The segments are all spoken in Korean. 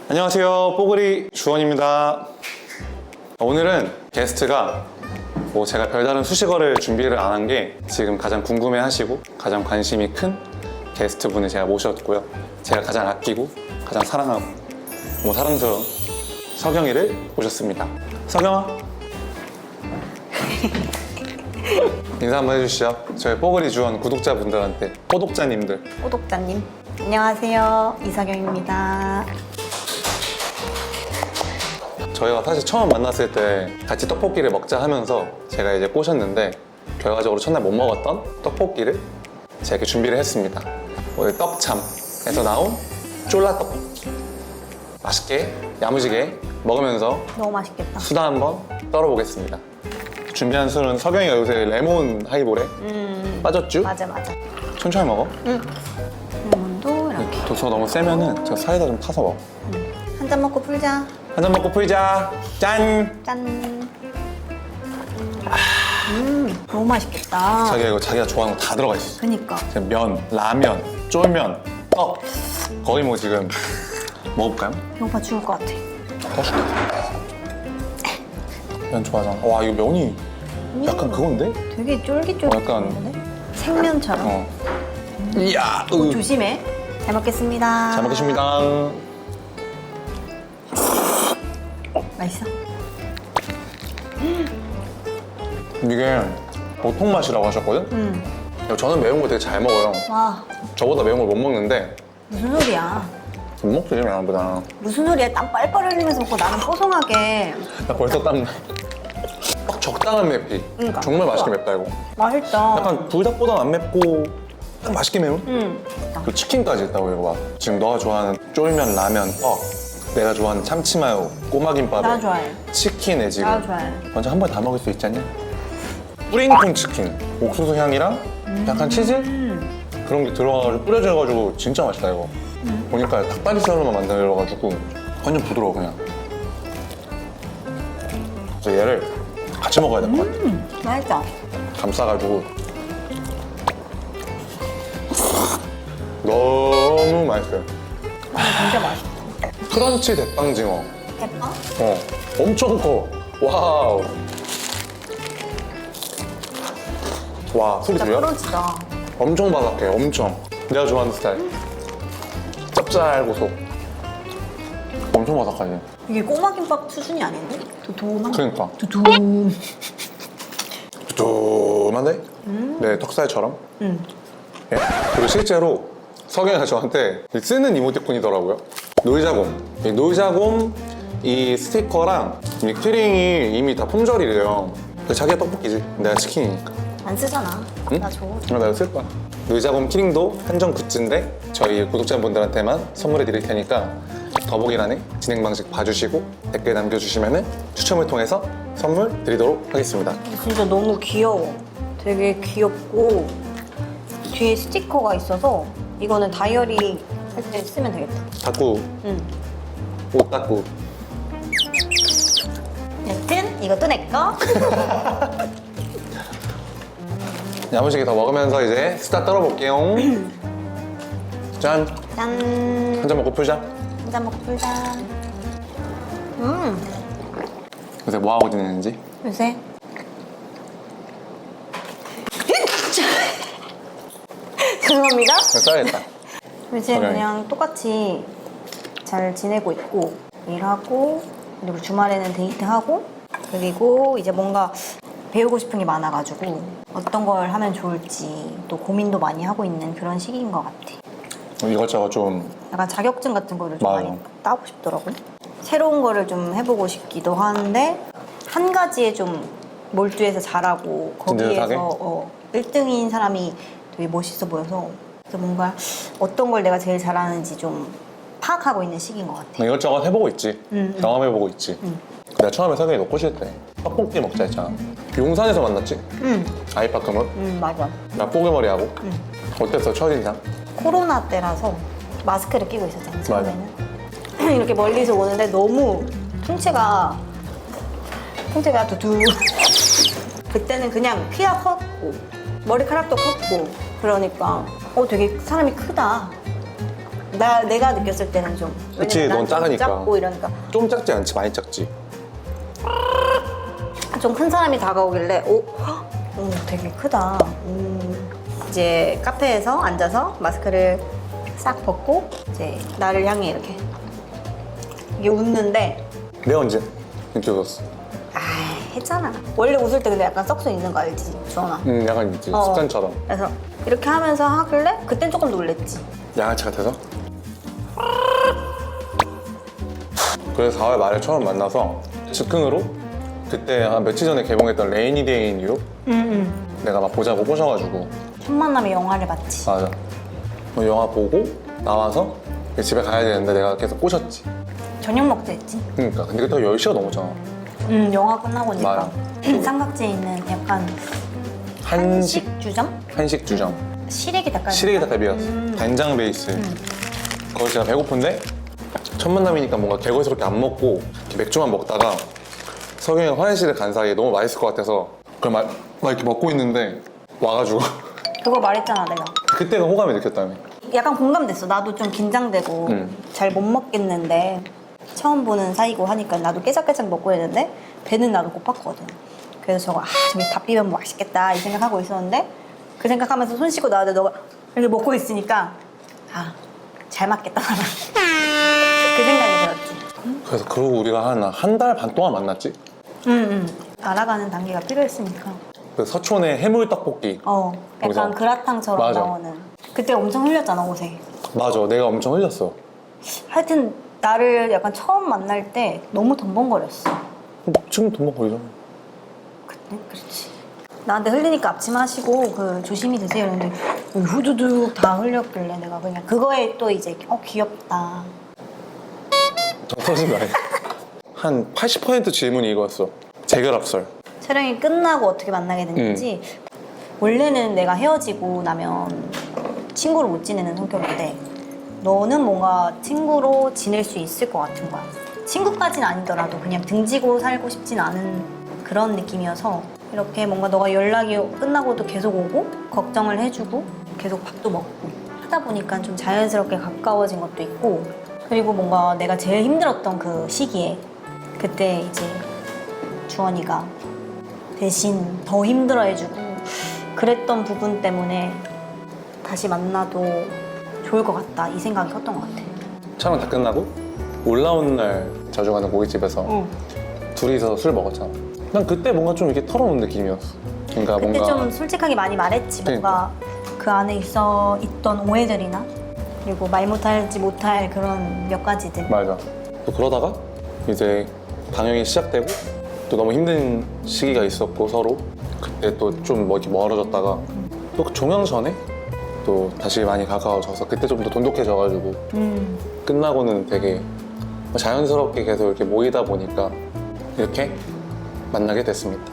안녕하세요, 뽀글이 주원입니다. 오늘은 게스트가 제가 별다른 수식어를 준비를 안 한 게 지금 가장 궁금해 하시고 가장 관심이 큰 게스트분을 제가 모셨고요. 제가 가장 아끼고 가장 사랑하고 사랑스러운 석영이를 모셨습니다. 석영아 인사 한번 해주시죠. 저희 뽀글이 주원 구독자분들한테, 호독자님들. 호독자님 안녕하세요, 이석영입니다. 저희가 사실 처음 만났을 때 같이 떡볶이를 먹자 하면서 제가 이제 꼬셨는데 결과적으로 첫날 못 먹었던 떡볶이를 제가 이렇게 준비를 했습니다. 오늘 떡참에서 나온 쫄라 떡볶이 맛있게 야무지게 먹으면서 너무 맛있겠다. 수다 한번 떨어보겠습니다. 준비한 술은 석영이가 요새 레몬 하이볼에 빠졌죠? 맞아. 천천히 먹어. 레몬도 이렇게 도수가 너무 세면은 저 사이다 좀 타서 먹어. 한 잔 먹고 풀자. 한 잔 먹고 풀자. 짠! 짠. 너무 맛있겠다. 자기가 좋아하는 거 다 들어가 있어. 그니까. 면, 라면, 쫄면, 떡. 거의 뭐 지금 먹어볼까요? 배고파 죽을 것 같아. 떠줄게. 면 좋아하잖아. 와, 이거 면이 약간 그건데? 되게 쫄깃쫄깃. 약간 생면처럼. 이야. 조심해. 잘 먹겠습니다. 잘 먹겠습니다. 맛있어? 이게 보통 맛이라고 하셨거든? 저는 매운 거 되게 잘 먹어요. 와, 저보다 매운 걸 못 먹는데 무슨 소리야? 못 먹지, 나보다. 무슨 소리야? 땀 뻘뻘 흘리면서 먹고 나는 뽀송하게. 나 벌써 땀나. 딱 적당한 맵기. 그러니까. 정말 맛있게 좋아. 맵다, 이거. 맛있다. 약간 불닭보다 안 맵고 딱 맛있게 매운? 맛있다. 그 치킨까지 있다고 이거 봐. 지금 너가 좋아하는 쫄면, 라면, 떡, 내가 좋아하는 참치마요, 꼬마김밥에 나 좋아해. 치킨에 지금 나 좋아해. 완전 한 번에 다 먹을 수 있지 않냐? 뿌링콘 치킨, 옥수수 향이랑 약간 치즈? 그런 게 들어가가지고 뿌려져가지고 진짜 맛있다 이거. 보니까 닭다리살로만 만들어가지고 완전 부드러워 그냥. 그래서 얘를 같이 먹어야 될 것 같아. 맛있다. 감싸가지고 너무 맛있어요. 진짜 맛있어. 크런치 대빵징어. 대빵? 엄청 커. 와우. 와, 소리 진짜 들려? 크런치다. 엄청 바삭해, 엄청. 내가 좋아하는 스타일. 짭짤고소. 엄청 바삭하지? 이게 꼬마김밥 수준이 아닌데? 도톰한? 그러니까. 두툼. 두툼한데? 네, 턱살처럼. 예. 그리고 실제로 석영이가 저한테 쓰는 이모티콘이더라고요. 놀자곰. 이 놀자곰 이 스티커랑 이 키링이 이미 다 품절이래요. 자기가 떡볶이지. 내가 치킨이니까. 안 쓰잖아. 응? 나 줘. 내가 쓸 거야. 놀자곰 키링도 한정 굿즈인데 저희 구독자분들한테만 선물해 드릴 테니까 더보기란에 진행 방식 봐주시고 댓글 남겨주시면 추첨을 통해서 선물 드리도록 하겠습니다. 진짜 너무 귀여워. 되게 귀엽고 뒤에 스티커가 있어서 이거는 다이어리 할 때 쓰면 되겠다. 닦고 응. 옷 닦고. 여튼 이것도 내 거. 야무지게 더 먹으면서 이제 수다 떨어볼게요. 짠! 짠. 한 잔 먹고 풀자. 한 잔 먹고 풀자. 요새 뭐하고 지내는지? 요새 죄송합니다. 써야겠다. 요새 석영이. 그냥 똑같이 잘 지내고 있고 일하고 그리고 주말에는 데이트하고 그리고 이제 뭔가 배우고 싶은 게 많아가지고 어떤 걸 하면 좋을지 또 고민도 많이 하고 있는 그런 시기인 것 같아. 이것저것 좀 약간 자격증 같은 거를 좀 맞아. 많이 따고 싶더라고요. 새로운 거를 좀 해보고 싶기도 하는데 한 가지에 좀 몰두해서 잘하고 든든하게? 거기에서 1등인 사람이 되게 멋있어 보여서 그래서 뭔가 어떤 걸 내가 제일 잘하는지 좀 파악하고 있는 시기인 것 같아. 이것저것 해보고 있지. 경험해보고 있지. 응. 내가 처음에 석영이 너 꼬실 때 떡볶이 먹자 했잖아. 용산에서 만났지? 아이파크몰? 맞아. 나 뽀개머리하고. 어땠어, 첫인상? 코로나 때라서 마스크를 끼고 있었잖아, 맞아. 처음에는. 이렇게 멀리서 오는데 너무 통째가 두두. 그때는 그냥 키가 컸고 머리카락도 컸고 그러니까 되게 사람이 크다. 내가 느꼈을 때는 좀. 그치, 왜냐면 넌 난 좀 작으니까. 작고 이러니까 좀 작지 않지? 많이 작지? 좀 큰 사람이 다가오길래 되게 크다. 이제 카페에서 앉아서 마스크를 싹 벗고 이제 나를 향해 이렇게 이게 웃는데 내가 언제 느껴졌어? 했잖아. 원래 웃을 때 근데 약간 썩소 있는 거 알지, 주원아? 약간 있지. 어. 습관처럼. 그래서 이렇게 하면서 하길래 그땐 조금 놀랬지. 양아치 같아서? 그래서 4월 말에 처음 만나서 즉흥으로 그때 한 며칠 전에 개봉했던 레이니 데이 인 뉴욕 내가 막 보자고 꼬셔가지고 첫 만남에 영화를 봤지. 맞아 영화 보고 나와서 집에 가야 되는데 내가 계속 꼬셨지. 저녁 먹자 했지. 그러니까 근데 그때 10시가 넘었잖아. 영화 끝나고 오니까 맞아. 삼각지에 있는 약간 한식 주점? 한식 주점 시래기 닭갈비. 시래기 닭갈비였어. 간장 베이스. 거기 제가 배고픈데 첫 만남이니까 뭔가 개걸스럽게 안 먹고 이렇게 맥주만 먹다가 석영이가 화장실에 간 사이에 너무 맛있을 것 같아서 그걸 막 이렇게 먹고 있는데 와가지고 그거 말했잖아 내가. 그때가 호감이 느꼈다며. 약간 공감됐어. 나도 좀 긴장되고 잘 못 먹겠는데 처음 보는 사이고 하니까 나도 깨작깨작 먹고 있는데 배는 나도 고팠거든. 그래서 저기 밥 비벼면 맛있겠다 이 생각하고 있었는데 그 생각하면서 손 씻고 나왔는데 너가 이렇게 먹고 있으니까 잘 맞겠다 나랑. 그 생각이 들었지. 그래서 그러고 우리가 한 달 반 동안 만났지. 알아가는 단계가 필요했으니까. 그 서촌의 해물 떡볶이. 약간 거기서. 그라탕처럼 맞아. 나오는. 그때 엄청 흘렸잖아 옷에. 맞아, 내가 엄청 흘렸어. 하여튼 나를 약간 처음 만날 때 너무 덤벙거렸어. 지금 돈 먹고 이러잖아. 그때 그렇지. 나한테 흘리니까 앞치마시고 조심히 드세요 이랬는데 후두둑 다 흘렸길래 내가 그냥 그거에 또 이제 귀엽다. 정 터진 거 아니야? 한 80% 질문이 이거였어. 재결합설. 촬영이 끝나고 어떻게 만나게 됐는지. 원래는 내가 헤어지고 나면 친구를 못 지내는 성격인데 너는 뭔가 친구로 지낼 수 있을 것 같은 거야. 친구까지는 아니더라도 그냥 등지고 살고 싶진 않은 그런 느낌이어서 이렇게 뭔가 너가 연락이 끝나고도 계속 오고 걱정을 해주고 계속 밥도 먹고 하다 보니까 좀 자연스럽게 가까워진 것도 있고, 그리고 뭔가 내가 제일 힘들었던 그 시기에 그때 이제 주원이가 대신 더 힘들어해주고 그랬던 부분 때문에 다시 만나도 좋을 것 같다 이 생각이 컸던 것 같아. 촬영 다 끝나고 올라오는 날 자주 가는 고깃집에서 둘이서 술 먹었잖아. 난 그때 뭔가 좀 이렇게 털어놓은 느낌이었어. 그러니까 그때 뭔가 좀 솔직하게 많이 말했지. 뭔가 그 안에 있던 오해들이나 그리고 말 못할지 못할 그런 몇 가지들. 맞아. 또 그러다가 이제 방영이 시작되고 또 너무 힘든 시기가 있었고 서로 그때 또 좀 뭐 이렇게 멀어졌다가 또 그 종영 전에 또 다시 많이 가까워져서 그때 좀 더 돈독해져가지고 끝나고는 되게 자연스럽게 계속 이렇게 모이다 보니까 이렇게 만나게 됐습니다.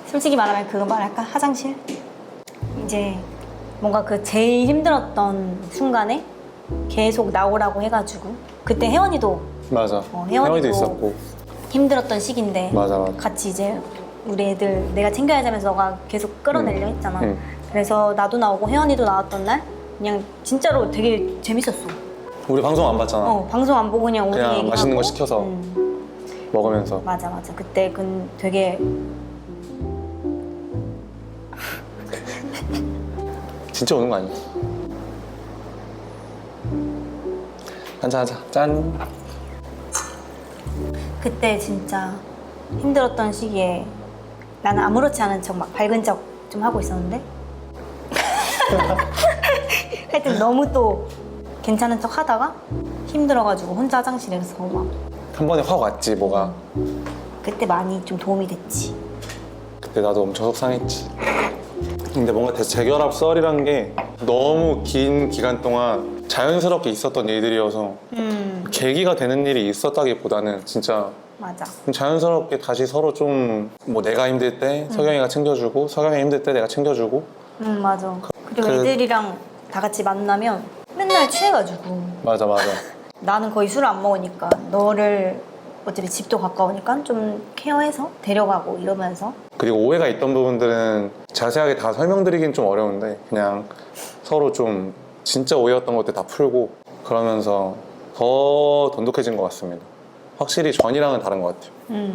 솔직히 말하면 그거 말할까? 화장실? 이제 뭔가 그 제일 힘들었던 순간에 계속 나오라고 해가지고 그때 혜원이도 맞아. 혜원이도 혜원이도 있었고. 힘들었던 시기인데 맞아. 같이 이제 우리 애들 내가 챙겨야지 하면서 너가 계속 끌어내려 했잖아. 그래서 나도 나오고 혜원이도 나왔던 날 그냥 진짜로 되게 재밌었어. 우리 방송 안 봤잖아. 방송 안 보고 그냥 우리 그냥 얘기하고 맛있는 거 시켜서 먹으면서. 맞아. 그때 되게 진짜 오는 거 아니야? 한잔하자. 짠. 그때 진짜 힘들었던 시기에 나는 아무렇지 않은 척 막 밝은 척 좀 하고 있었는데 하여튼 너무 또 괜찮은 척 하다가 힘들어가지고 혼자 화장실에서 막 한 번에 확 왔지 뭐가. 그때 많이 좀 도움이 됐지. 그때 나도 엄청 속상했지. 근데 뭔가 재결합 썰이란 게 너무 긴 기간 동안 자연스럽게 있었던 일들이어서 계기가 되는 일이 있었다기보다는 진짜 맞아. 자연스럽게 다시 서로 좀 뭐 내가 힘들 때 석영이가 챙겨주고 석영이 힘들 때 내가 챙겨주고. 맞아. 그리고 애들이랑 다 같이 만나면 맨날 취해가지고 맞아. 나는 거의 술을 안 먹으니까 너를 어차피 집도 가까우니까 좀 케어해서 데려가고 이러면서 그리고 오해가 있던 부분들은 자세하게 다 설명드리긴 좀 어려운데 그냥 서로 좀 진짜 오해였던 것들 다 풀고 그러면서 더 돈독해진 것 같습니다. 확실히 전이랑은 다른 것 같아요.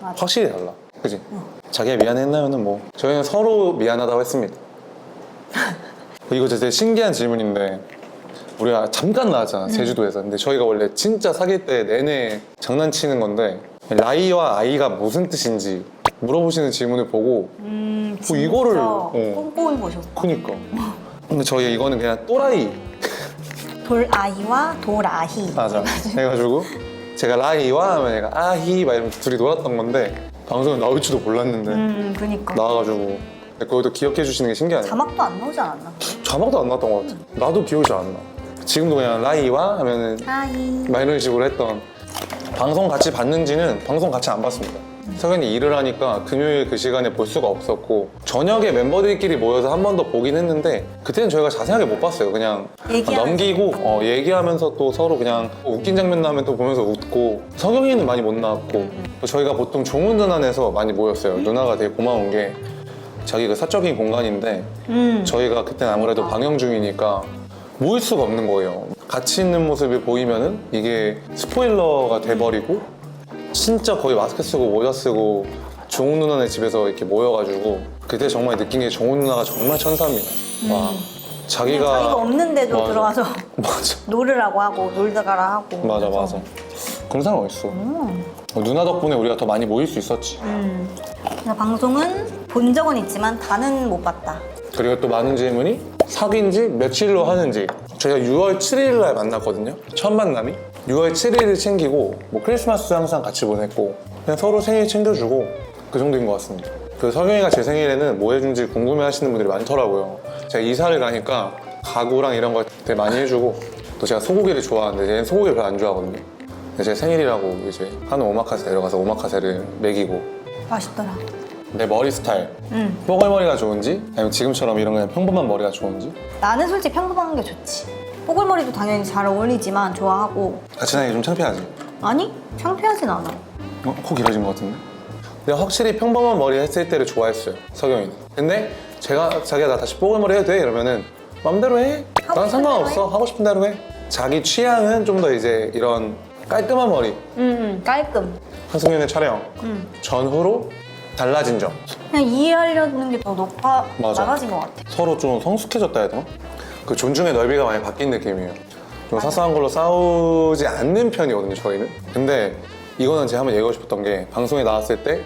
맞아. 확실히 달라. 그지? 자기가 미안했나요는 뭐 저희는 서로 미안하다고 했습니다. 이거 진짜 신기한 질문인데 우리가 잠깐 나왔잖아 제주도에서. 근데 저희가 원래 진짜 사귈 때 내내 장난치는 건데 라이와 아이가 무슨 뜻인지 물어보시는 질문을 보고 진짜 이거를 꼼꼼히 보셨어. 그니까 근데 저희 이거는 그냥 또라이 돌아이와 도라희. 맞아 해가지고 제가 라이와 하면 얘가 아히 막 이러면서 둘이 놀았던 건데 방송에 나올 줄도 몰랐는데 그니까. 나와가지고 근데 그것도 기억해 주시는 게 신기하네요. 자막도 안 나오지 않았나? 자막도 안 났던 것 같아. 나도 기억이 잘 안 나. 지금도 그냥 라이와 하면은 아이. 막 이런 식으로 했던. 방송 같이 봤는지는 방송 같이 안 봤습니다. 석연이 일을 하니까 금요일 그 시간에 볼 수가 없었고 저녁에 멤버들끼리 모여서 한 번 더 보긴 했는데 그때는 저희가 자세하게 못 봤어요. 그냥 넘기고 얘기하면서 또 서로 그냥 웃긴 장면 나면 또 보면서 웃고 석영이는 많이 못 나왔고 저희가 보통 종훈 누나에서 많이 모였어요. 누나가 되게 고마운 게 자기 그 사적인 공간인데 저희가 그때는 아무래도 방영 중이니까 모일 수가 없는 거예요. 같이 있는 모습이 보이면은 이게 스포일러가 돼버리고 진짜 거의 마스크 쓰고 모자 쓰고 종훈 누나네 집에서 이렇게 모여가지고 그때 정말 느낀 게 종훈 누나가 정말 천사입니다. 와 자기가 없는데도 맞아. 들어가서 맞아 놀으라고 하고 놀다 가라 하고. 맞아 맞아 그런 사람 어딨어. 누나 덕분에 우리가 더 많이 모일 수 있었지. 그래서 방송은 본 적은 있지만 다는 못 봤다. 그리고 또 많은 질문이 사귄 지 며칠로 하는지. 저희가 6월 7일 날 만났거든요. 첫 만남이 6월 7일을 챙기고 뭐 크리스마스 항상 같이 보냈고 그냥 서로 생일 챙겨주고 그 정도인 것 같습니다. 그 석영이가 제 생일에는 뭐 해준지 궁금해 하시는 분들이 많더라고요. 제가 이사를 가니까 가구랑 이런 거 되게 많이 해주고 또 제가 소고기를 좋아하는데 얘는 소고기를 별로 안 좋아하거든요. 근데 제 생일이라고 이제 한우 오마카세 내려가서 오마카세를 먹이고 맛있더라. 내 머리 스타일 뽀글머리가 좋은지 아니면 지금처럼 이런 그냥 평범한 머리가 좋은지 나는 솔직히 평범한 게 좋지. 뽀글머리도 당연히 잘 어울리지만 좋아하고. 같이 다니기 좀 창피하지? 아니 창피하진 않아. 코 길어진 것 같은데? 내가 확실히 평범한 머리 했을 때를 좋아했어요 성경이는. 근데 제가 자기가 나 다시 뽀글머리 해도 돼? 이러면은 맘대로 해. 난 상관없어. 하고 싶은 대로 해. 자기 취향은 좀 더 이제 이런 깔끔한 머리. 깔끔. 한승연의 촬영 전후로 달라진 점. 그냥 이해하려는 게 더 맞아. 나아진 것 같아. 서로 좀 성숙해졌다 해야 되나? 그 존중의 넓이가 많이 바뀐 느낌이에요. 좀 사소한 걸로 싸우지 않는 편이거든요 저희는. 근데 이거는 제가 한번 얘기하고 싶었던 게 방송에 나왔을 때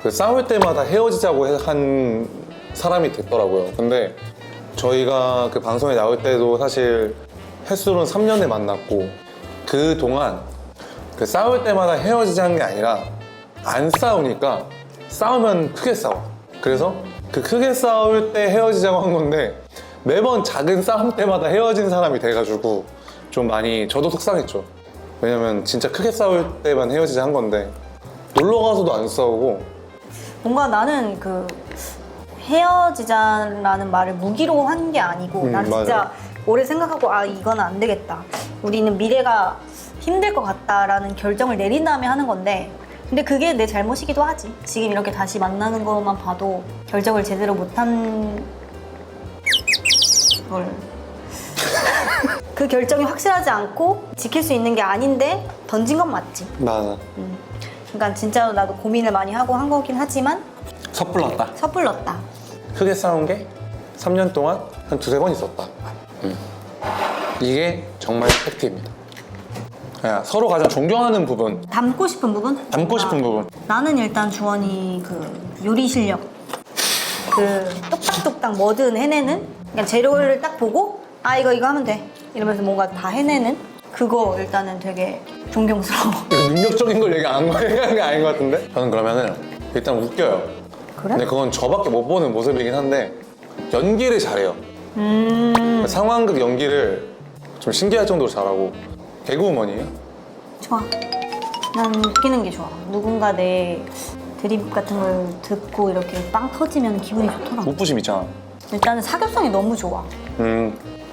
그 싸울 때마다 헤어지자고 한 사람이 됐더라고요. 근데 저희가 그 방송에 나올 때도 사실 횟수로는 3년을 만났고 그 동안 그 싸울 때마다 헤어지자는 게 아니라 안 싸우니까 싸우면 크게 싸워. 그래서 그 크게 싸울 때 헤어지자고 한 건데 매번 작은 싸움 때마다 헤어진 사람이 돼가지고 좀 많이 저도 속상했죠. 왜냐면 진짜 크게 싸울 때만 헤어지자 한 건데 놀러 가서도 안 싸우고. 뭔가 나는 그 헤어지자라는 말을 무기로 한 게 아니고 난 진짜 맞아. 오래 생각하고 아 이건 안 되겠다. 우리는 미래가 힘들 것 같다라는 결정을 내린 다음에 하는 건데 근데 그게 내 잘못이기도 하지. 지금 이렇게 다시 만나는 것만 봐도 결정을 제대로 못한 걸. 그 결정이 확실하지 않고 지킬 수 있는 게 아닌데 던진 건 맞지. 맞아. 그러니까 진짜로 나도 고민을 많이 하고 한 거긴 하지만 섣불렀다. 섣불렀다. 크게 싸운 게 3년 동안 한 두세 번 있었다. 이게 정말 팩트입니다. 그냥 서로 가장 존경하는 부분, 닮고 싶은 부분? 닮고 싶은 부분. 나는 일단 주원이 그 요리 실력, 그 똑딱똑딱 뭐든 해내는, 그냥 재료를 딱 보고 아 이거 하면 돼 이러면서 뭔가 다 해내는 그거 일단은 되게 존경스러워. 이거 능력적인 걸 얘기 안 하는 게 아닌 것 같은데? 저는 그러면은 일단 웃겨요. 그래? 근데 그건 저밖에 못 보는 모습이긴 한데 연기를 잘해요. 상황극 연기를 좀 신기할 정도로 잘하고. 개그우먼이에요? 좋아. 난 웃기는 게 좋아. 누군가 내 드립 같은 걸 듣고 이렇게 빵 터지면 기분이 좋더라고. 웃부심 있잖아. 일단은 사교성이 너무 좋아.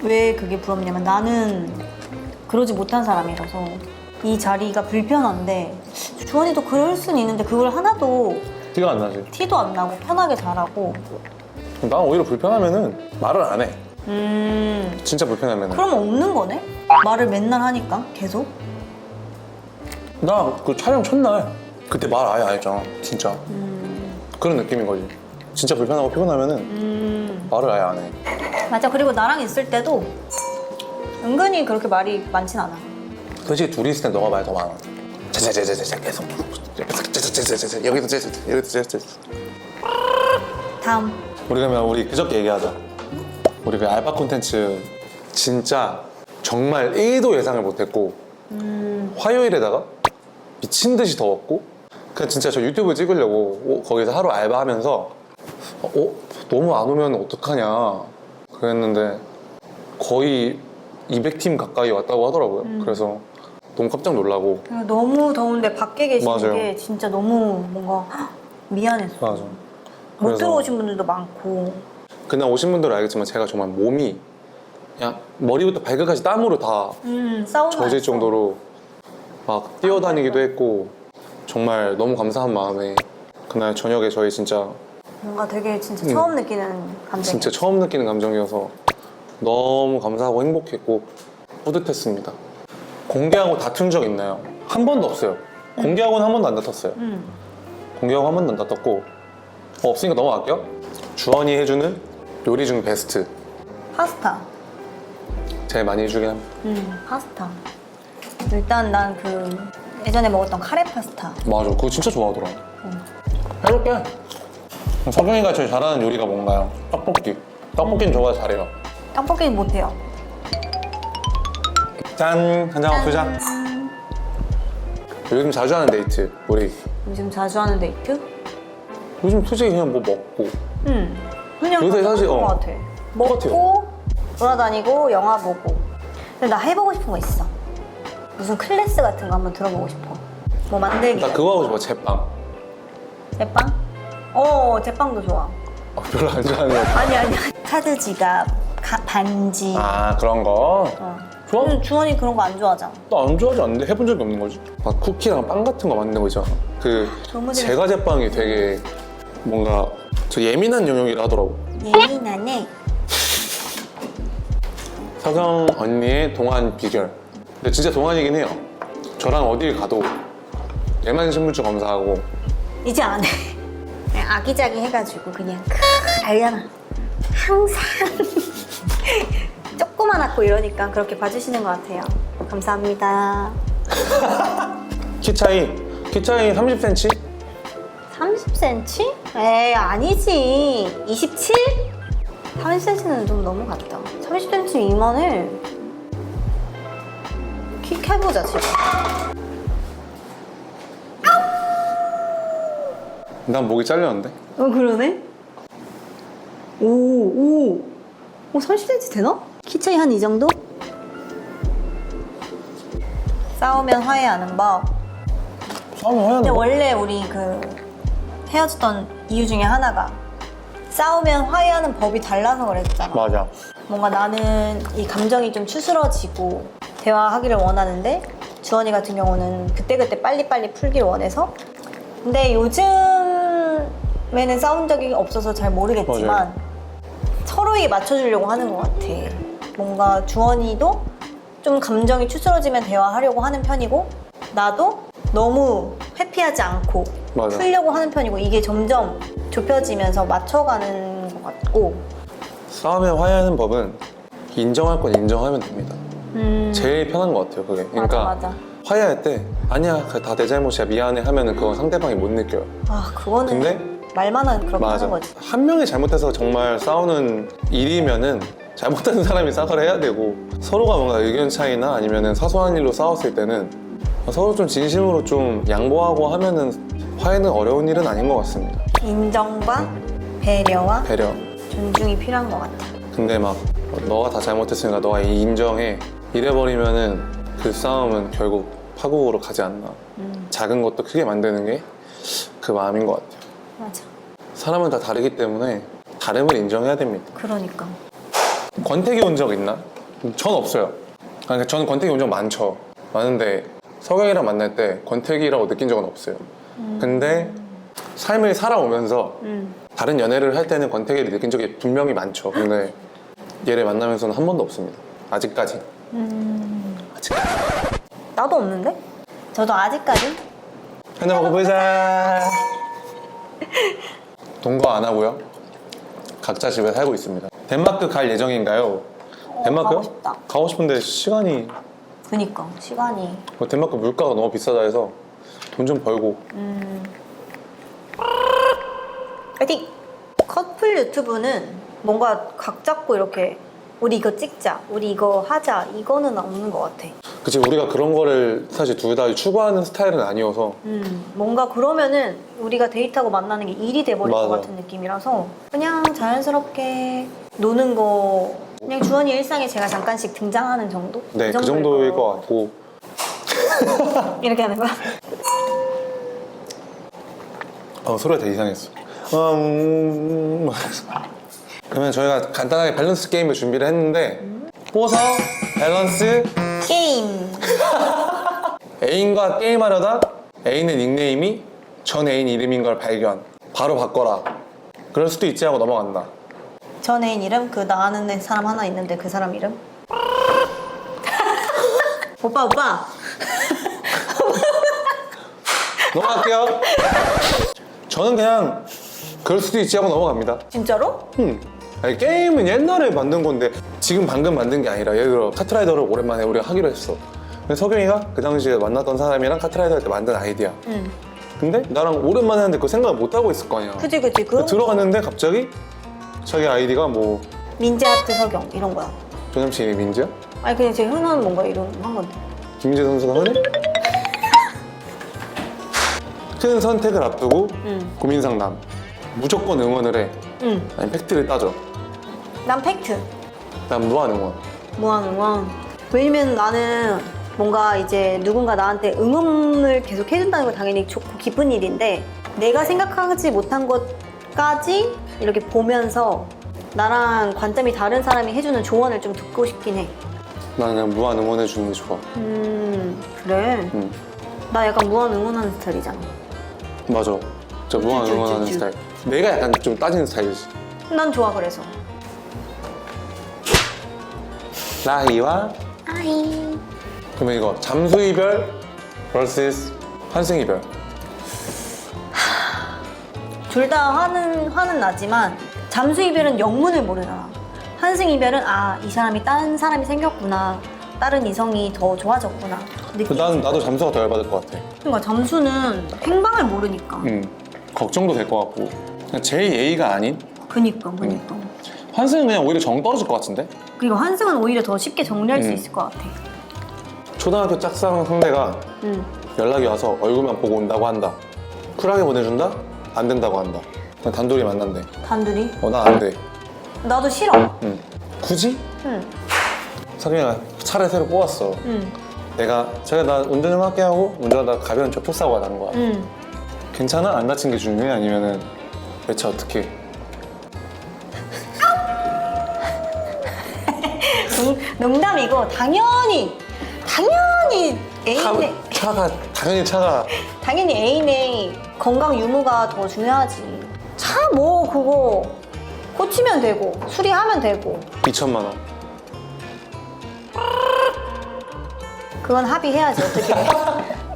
왜 그게 부럽냐면 나는 그러지 못한 사람이라서 이 자리가 불편한데 주원이도 그럴 수는 있는데 그걸 하나도 티가 안 나지. 티도 안 나고 편하게 잘하고. 난 오히려 불편하면은 말을 안 해. 진짜 불편하면은. 그럼 없는 거네? 말을 맨날 하니까 계속? 나 그 촬영 첫날 그때 말 아예 안 했잖아. 진짜. 그런 느낌인 거지. 진짜 불편하고 피곤하면은 말을 아예 안 해. 맞아. 그리고 나랑 있을 때도 은근히 그렇게 말이 많진 않아. 솔직히 둘이 있을 땐 너가 말이 더 많아. 자자자자자 계속. 여기서 여기서. 다음. 우리 그러면 우리 그저께 얘기하자. 우리 그 알파 콘텐츠 진짜 정말 1도 예상을 못했고 화요일에다가 미친 듯이 더웠고 그냥 진짜 저 유튜브 찍으려고 거기서 하루 알바하면서 너무 안 오면 어떡하냐 그랬는데 거의 200팀 가까이 왔다고 하더라고요. 그래서 너무 깜짝 놀라고. 너무 더운데 밖에 계시는 맞아요. 게 진짜 너무 뭔가 미안했어. 맞아. 못 그래서 들어오신 분들도 많고. 그날 오신 분들은 알겠지만 제가 정말 몸이 그냥 머리부터 발끝까지 땀으로 다 싸움 젖을 정도로 막 뛰어다니기도 했고 정말 너무 감사한 마음에 그날 저녁에 저희 진짜 뭔가 되게 진짜 처음 느끼는 감정이야. 진짜 처음 느끼는 감정이어서 너무 감사하고 행복했고 뿌듯했습니다. 공개하고 다툰 적 있나요? 한 번도 없어요. 공개하고는 한 번도 안 다퉜어요. 공개하고 한 번도 안 다퉜고 없으니까 넘어갈게요. 주원이 해주는 요리 중 베스트 파스타. 제일 많이 해주긴 합니다. 파스타. 일단 난 그 예전에 먹었던 카레 파스타. 맞아, 그거 진짜 좋아하더라. 해볼게. 석영이가 제일 잘하는 요리가 뭔가요? 떡볶이. 떡볶이는 저보다 잘해요. 떡볶이는 못해요. 짠! 한잔하고 투자. 요즘 자주 하는 데이트, 우리. 요즘 자주 하는 데이트? 요즘 솔직히 그냥 뭐 먹고. 그냥 요새 사실, 똑같은 것 같아. 먹고 똑같아요. 돌아다니고 영화 보고. 근데 나 해보고 싶은 거 있어. 무슨 클래스 같은 거 한번 들어보고 싶어. 뭐 만들기. 나 그거 하고 싶어, 제빵. 제빵? 제빵도 좋아. 별로 안 좋아하는 거 같아. 아니. 카드 지갑, 반지. 아, 그런 거? 좋아? 주원이 그런 거 안 좋아하잖아. 나 안 좋아하지 않는데 해본 적이 없는 거지. 막 쿠키랑 빵 같은 거 만드는 거 있잖아. 그 너무 재밌어. 제과 제빵이 되게 뭔가 저 예민한 영역이라 하더라고. 예민하네. 서경 언니의 동안 비결. 근데 진짜 동안이긴 해요. 저랑 어딜 가도 예만 신분증 검사하고 이제 안 해. 그냥 아기자기 해가지고 그냥 알잖아. 항상 조그만하고 이러니까 그렇게 봐주시는 것 같아요. 감사합니다. 키 차이 30cm? 30cm? 에이 아니지. 27? 30cm는 좀 넘어갔다. 30cm 이만해. 킥 해보자 지금. 난 목이 잘렸는데? 그러네? 오 30cm 되나? 키 차이 한 이 정도? 싸우면 화해하는 법. 싸우면 화해하는 근데 거? 원래 우리 그 헤어졌던 이유 중에 하나가 싸우면 화해하는 법이 달라서 그랬잖아. 맞아. 뭔가 나는 이 감정이 좀 추스러지고 대화하기를 원하는데 주원이 같은 경우는 그때그때 빨리빨리 풀기를 원해서. 근데 요즘에는 싸운 적이 없어서 잘 모르겠지만 맞아요. 서로에게 맞춰주려고 하는 것 같아. 뭔가 주원이도 좀 감정이 추스러지면 대화하려고 하는 편이고 나도 너무 회피하지 않고 맞아. 풀려고 하는 편이고 이게 점점 좁혀지면서 맞춰가는 것 같고. 싸우면 화해하는 법은 인정할 건 인정하면 됩니다. 제일 편한 것 같아요, 그게. 그러니까 맞아. 화해할 때 아니야, 다 내 잘못이야, 미안해 하면은 그건 상대방이 못 느껴요. 그거는 근데 말만은 그렇게 맞아. 하는 거지. 한 명이 잘못해서 정말 싸우는 일이면은 잘못하는 사람이 사과를 해야 되고 서로가 뭔가 의견 차이나 아니면은 사소한 일로 싸웠을 때는 서로 좀 진심으로 좀 양보하고 하면은 화해는 어려운 일은 아닌 것 같습니다. 인정과 배려와 배려. 존중이 필요한 것 같아. 근데 막 너가 다 잘못했으니까 너가 인정해 이래버리면은 그 싸움은 결국 파국으로 가지 않나. 작은 것도 크게 만드는 게 그 마음인 것 같아요. 맞아. 사람은 다 다르기 때문에 다름을 인정해야 됩니다. 그러니까. 권태기 온 적 있나? 전 없어요. 그러니까 저는 권태기 온 적 많은데 석영이랑 만날 때 권태기라고 느낀 적은 없어요. 근데 삶을 살아오면서 음. 다른 연애를 할 때는 권태기를 느낀 적이 분명히 많죠. 근데 얘를 만나면서는 한 번도 없습니다. 아직까지. 아직까지. 나도 없는데? 저도 아직까지. 하나 먹어보자. 동거 안 하고요. 각자 집에 살고 있습니다. 덴마크 갈 예정인가요? 덴마크요? 가고 싶다. 가고 싶은데 시간이 그니까 시간이. 덴마크 물가가 너무 비싸다 해서 돈 좀 벌고. 파이팅! 커플 유튜브는 뭔가 각 잡고 이렇게 우리 이거 찍자, 우리 이거 하자 이거는 없는 것 같아. 그치, 우리가 그런 거를 사실 둘 다 추구하는 스타일은 아니어서. 뭔가 그러면은 우리가 데이트하고 만나는 게 일이 돼버릴 것 맞아. 같은 느낌이라서 그냥 자연스럽게 노는 거, 그냥 주원이 일상에 제가 잠깐씩 등장하는 정도? 네, 그 정도일 것 같고. 이렇게 하는 거야? 소리가 되게 이상했어. 그러면 저희가 간단하게 밸런스 게임을 준비를 했는데 보석, 밸런스, 게임! 애인과 게임하려다 애인의 닉네임이 전 애인 이름인 걸 발견. 바로 바꿔라. 그럴 수도 있지 하고 넘어간다. 전 애인 이름? 그 나 아는 사람 하나 있는데 그 사람 이름? 오빠! 넘어갈게요. 저는 그냥 그럴 수도 있지 하고 넘어갑니다. 진짜로? 아니, 게임은 옛날에 만든 건데 지금 방금 만든 게 아니라 예를 들어 카트라이더를 오랜만에 우리가 하기로 했어. 근데 석영이가 그 당시에 만났던 사람이랑 카트라이더 할 때 만든 아이디야. 근데 나랑 오랜만에 하는데 그거 생각을 못 하고 있을 거 아니야. 그치 그럼 들어갔는데 갑자기 자기 아이디가 뭐 민재하트 석영 이런 거야. 조남친이 민지야? 아니 그냥 제 흔한 뭔가 이런 한 건데. 김민재 선수가 하네? 큰 선택을 앞두고 고민 상담. 무조건 응원을 해. 아니 팩트를 따져. 난 팩트. 난 무한 응원. 무한 응원. 왜냐면 나는 뭔가 이제 누군가 나한테 응원을 계속 해준다는 건 당연히 좋고 기쁜 일인데 내가 생각하지 못한 것까지 이렇게 보면서 나랑 관점이 다른 사람이 해주는 조언을 좀 듣고 싶긴 해. 나는 그냥 무한 응원해 주는 게 좋아. 그래. 나 약간 무한 응원하는 스타일이잖아. 맞아. 저 무한 쭈쭈쭈쭈. 응원하는 스타일. 내가 약간 좀 따지는 스타일이지. 난 좋아 그래서. 라희와 아이. 그러면 이거 잠수 이별 vs 환승 이별. 둘 다 화는 나지만 잠수 이별은 영문을 모르잖아. 환승 이별은 이 사람이 다른 사람이 생겼구나. 다른 이성이 더 좋아졌구나. 나도 잠수가 더 열받을 것 같아. 그러니까 잠수는 행방을 모르니까. 걱정도 될 것 같고. 그냥 제일 예의가 아닌 그니까. 환승은 그냥 오히려 정 떨어질 것 같은데? 그리고 환승은 오히려 더 쉽게 정리할 수 있을 것 같아. 초등학교 짝사랑 상대가 연락이 와서 얼굴만 보고 온다고 한다. 쿨하게 보내준다? 안 된다고 한다. 그냥 단둘이 만난대. 단둘이? 난 안 돼. 나도 싫어. 굳이? 응. 석영이가 차를 새로 뽑았어. 제가 나 운전 좀 할게 하고 운전하다가 가벼운 접촉사고가 난 거야. 괜찮아? 안 다친 게 중요해? 아니면은 대체 어떻게? 농담이고 당연히 애인의 당연히 애인의 건강 유무가 더 중요하지. 차 뭐 그거 고치면 되고 수리하면 되고 2천만 원. 그건 합의해야지.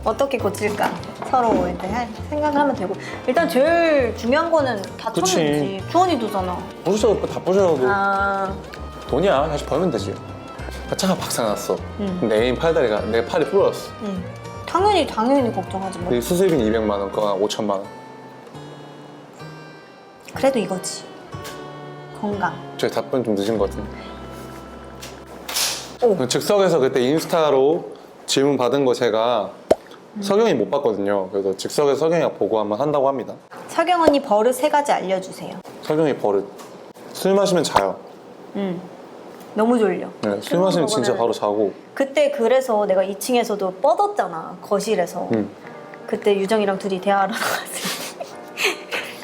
어떻게 고칠까 서로 일단 생각을 하면 되고 일단 제일 중요한 거는 다쳤는지. 주원이도잖아. 부셔도 다 부셔도 아 돈이야. 다시 벌면 되지. 차가 박살났어. 근데 애인 팔다리가 내 팔이 부러졌어. 당연히 걱정하지 뭐. 근데 수술비는 200만 원, 그거 5천만 원. 그래도 이거지. 건강. 저희 답변 좀 늦은 것 같은데. 오. 즉석에서 그때 인스타로 질문 받은 거 제가 석영이 못 봤거든요. 그래서 즉석에서 석영이가 보고 한번 한다고 합니다. 석영 언니 버릇 3가지 알려주세요. 석영이 버릇. 술 마시면 자요. 너무 졸려. 네, 술 마시면 진짜 바로 자고. 그때 그래서 내가 2층에서도 뻗었잖아. 거실에서. 그때 유정이랑 둘이 대화하러 나갔을 때.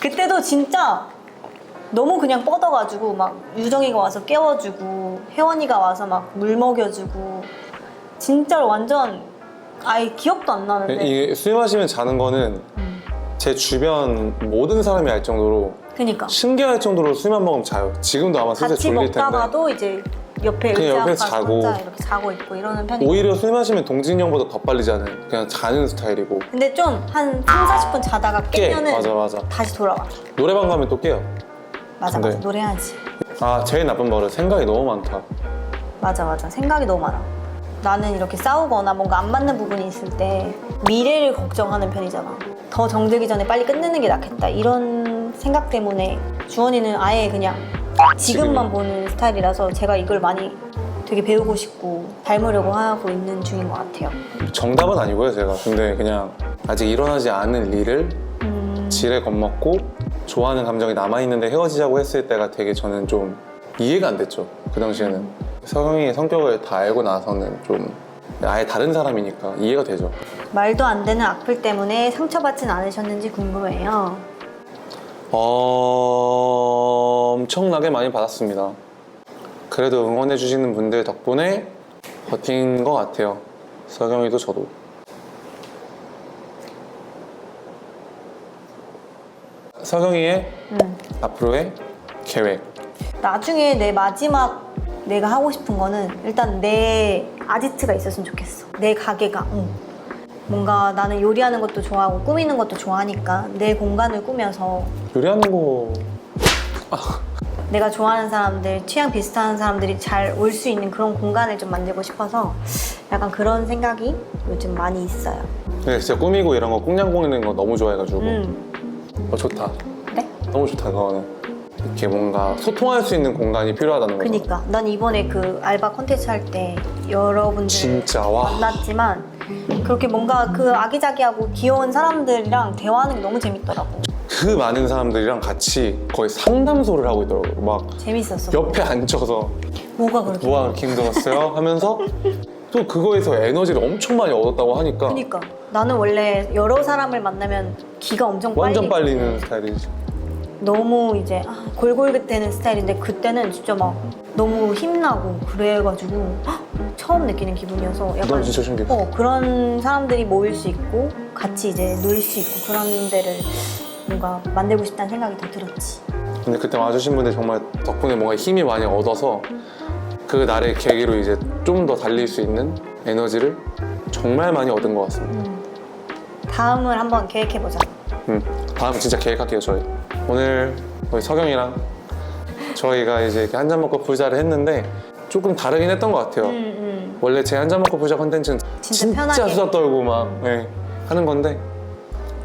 그때도 진짜 너무 그냥 뻗어가지고 막 유정이가 와서 깨워주고 혜원이가 와서 막 물 먹여주고 진짜로 완전 아예 기억도 안 나는데 이게 술 마시면 자는 거는 제 주변 모든 사람이 알 정도로 그니까 신기할 정도로 술만 먹으면 자요. 지금도 아마 슬슬 같이 졸릴 텐데. 먹다가도 이제 옆에 그냥 의자 옆에서 가서 자고. 혼자 이렇게 자고 있고 이러는 편이고. 오히려 술 마시면 동진이 형보다 더 빨리 자는 그냥 자는 스타일이고. 근데 좀 한 3, 40분 자다가 깨면은 맞아. 다시 돌아와. 노래방 가면 또 깨요. 맞아 근데- 노래하지. 아 제일 나쁜 버릇 생각이 너무 많다. 맞아 생각이 너무 많아. 나는 이렇게 싸우거나 뭔가 안 맞는 부분이 있을 때 미래를 걱정하는 편이잖아. 더 정들기 전에 빨리 끝내는 게 낫겠다 이런 생각 때문에 주원이는 아예 그냥 지금만 보는 스타일이라서 제가 이걸 많이 되게 배우고 싶고 닮으려고 하고 있는 중인 것 같아요. 정답은 아니고요 제가. 근데 그냥 아직 일어나지 않은 일을 지레 겁먹고 좋아하는 감정이 남아있는데 헤어지자고 했을 때가 되게 저는 좀 이해가 안 됐죠. 그 당시에는. 서경이의 성격을 다 알고 나서는 좀 아예 다른 사람이니까 이해가 되죠. 말도 안 되는 악플 때문에 상처받진 않으셨는지 궁금해요. 엄청나게 많이 받았습니다. 그래도 응원해주시는 분들 덕분에 버틴 것 같아요. 서경이도 저도. 서경이의 앞으로의 계획. 나중에 내 마지막 내가 하고 싶은 거는 일단 내 아지트가 있었으면 좋겠어. 내 가게가. 뭔가 나는 요리하는 것도 좋아하고 꾸미는 것도 좋아하니까 내 공간을 꾸며서 요리하는 거 내가 좋아하는 사람들, 취향 비슷한 사람들이 잘 올 수 있는 그런 공간을 좀 만들고 싶어서 약간 그런 생각이 요즘 많이 있어요. 근데 진짜 꾸미고 이런 거 꽁냥 꾸미는 거 너무 좋아해가지고 좋다. 그래? 너무 좋다 그거는. 이렇게 뭔가 소통할 수 있는 공간이 필요하다는 거죠. 그니까 난 이번에 그 알바 콘텐츠 할 때 여러분들 진짜 와. 만났지만 그렇게 뭔가 그 아기자기하고 귀여운 사람들이랑 대화하는 게 너무 재밌더라고. 그 많은 사람들이랑 같이 거의 상담소를 하고 있더라고요. 막 재밌었어. 옆에 앉혀서 뭐가 그렇게 뭐가 그렇게 힘들었어요? 하면서 또 그거에서 에너지를 엄청 많이 얻었다고 하니까 그니까 나는 원래 여러 사람을 만나면 기가 엄청 완전 빨리 빨리는 스타일이지. 너무 이제 골골되는 스타일인데 그때는 진짜 막 너무 힘나고 그래가지고 처음 느끼는 기분이어서 약간 난 진짜 신기해. 그런 사람들이 모일 수 있고 같이 이제 놀 수 있고 그런 데를 뭔가 만들고 싶다는 생각이 더 들었지. 근데 그때 와주신 분들 정말 덕분에 뭔가 힘이 많이 얻어서 그 날의 계기로 이제 좀 더 달릴 수 있는 에너지를 정말 많이 얻은 것 같습니다. 다음을 한번 계획해보자. 다음 진짜 계획할게요 저희. 오늘 우리 서경이랑 저희가 이제 이렇게 한 잔 먹고 부자를 했는데 조금 다르긴 했던 것 같아요. 원래 제 한 잔 먹고 부자 컨텐츠는 진짜 편하게. 수다 떨고 막 하는 건데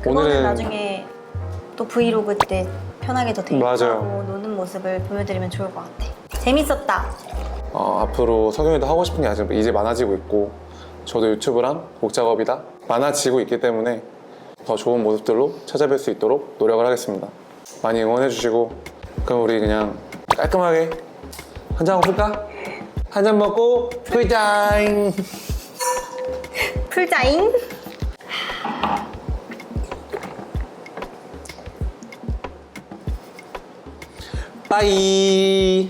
그거는 오늘은 나중에 또 브이로그 때 편하게 더 데이트하고 맞아요. 노는 모습을 보여드리면 좋을 것 같아. 재밌었다. 앞으로 서경이도 하고 싶은 게 아직 이제 많아지고 있고 저도 유튜브랑 곡 작업이다 많아지고 있기 때문에 더 좋은 모습들로 찾아뵐 수 있도록 노력을 하겠습니다. 많이 응원해 주시고 그럼 우리 그냥 깔끔하게 한잔 먹을까? 한 잔 먹고 풀타임. 풀자잉. 빠이.